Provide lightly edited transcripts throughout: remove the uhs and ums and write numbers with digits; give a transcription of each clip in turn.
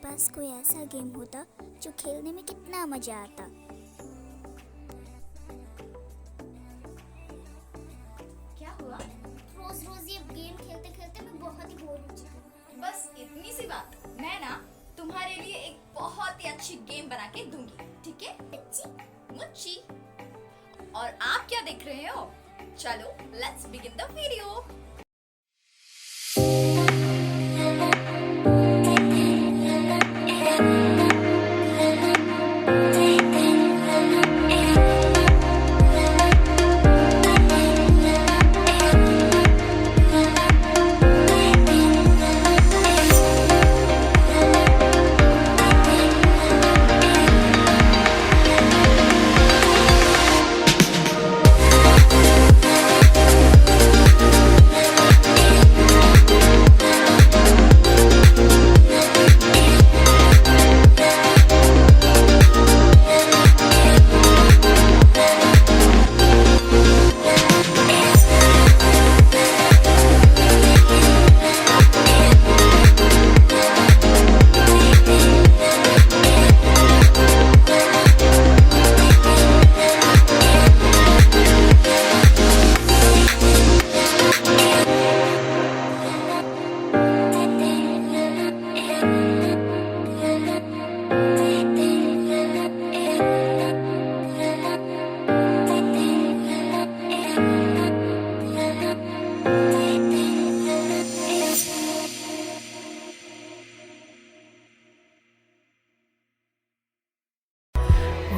पास कोई ऐसा गेम होता जो खेलने में कितना मजा आता। क्या हुआ? रोज रोज ये गेम खेलते खेलते मैं बहुत ही बोर हो चुकी हूँ। बस इतनी सी बात। मैं ना तुम्हारे लिए एक बहुत ही अच्छी गेम बना के दूंगी, ठीक है? अच्छी मुच्ची। और आप क्या देख रहे हो? चलो let's begin the video.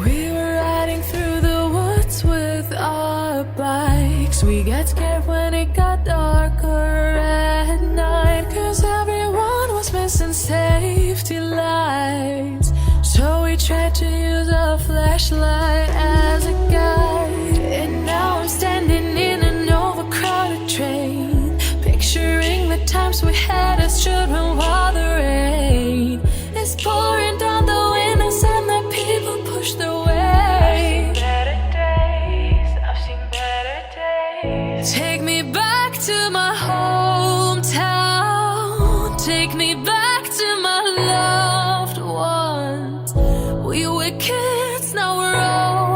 We were riding through the woods with our bikes. We got scared when it got darker at night, 'cause everyone was missing safety lights. So we tried to use a flashlight as a guide. And now I'm standing in an overcrowded train, picturing the times we had as children while the rain is pouring down the windows and the people push their way. I've seen better days. Take me back to my hometown. Take me back to my loved ones. We were kids, now we're old.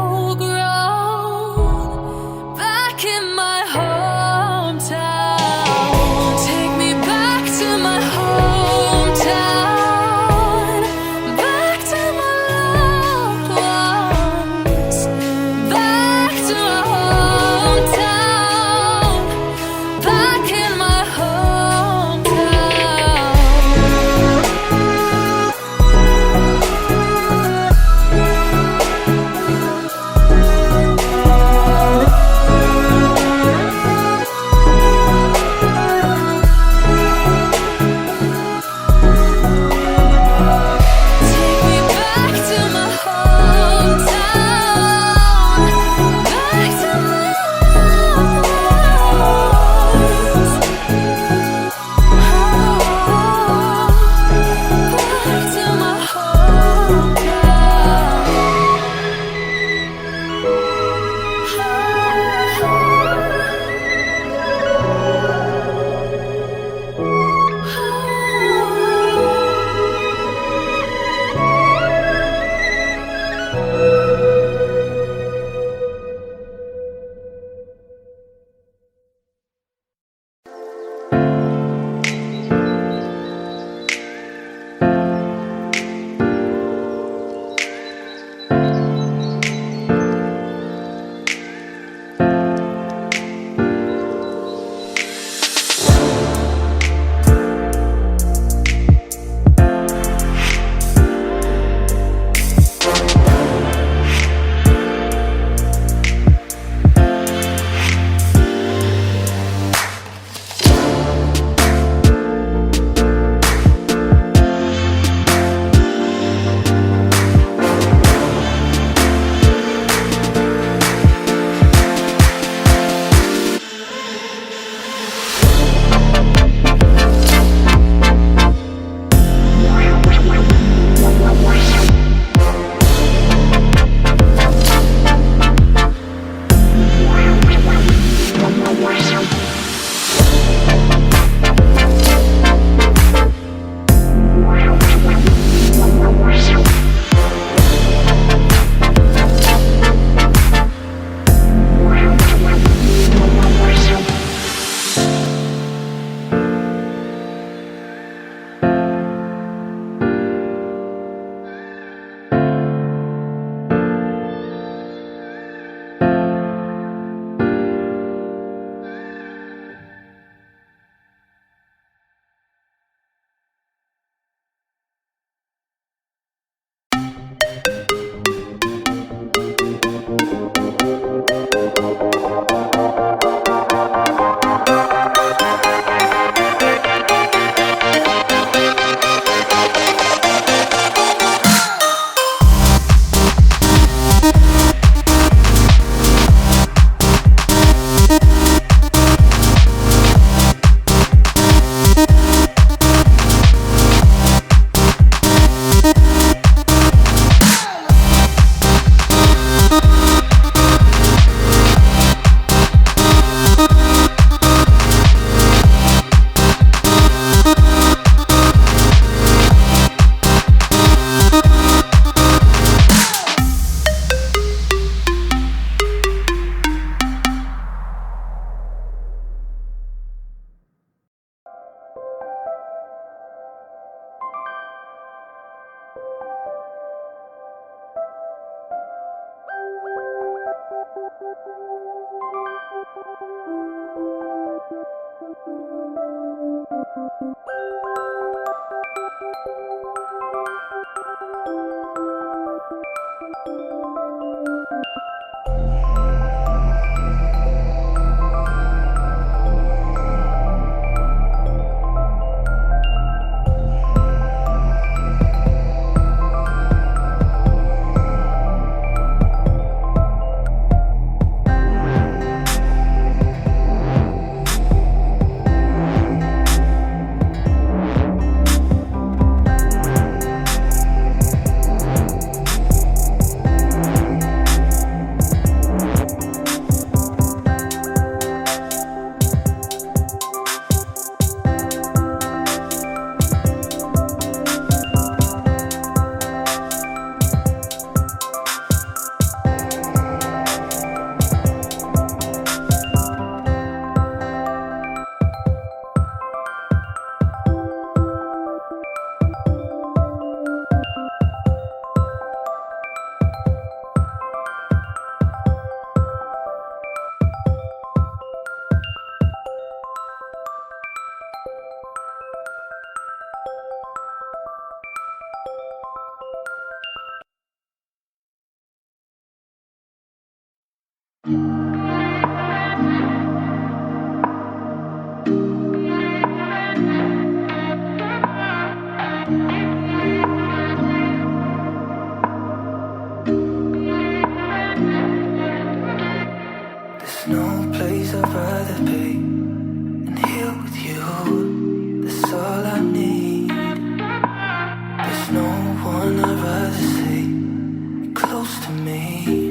There's no place I'd rather be than here with you. That's all I need. There's no one I'd rather see close to me.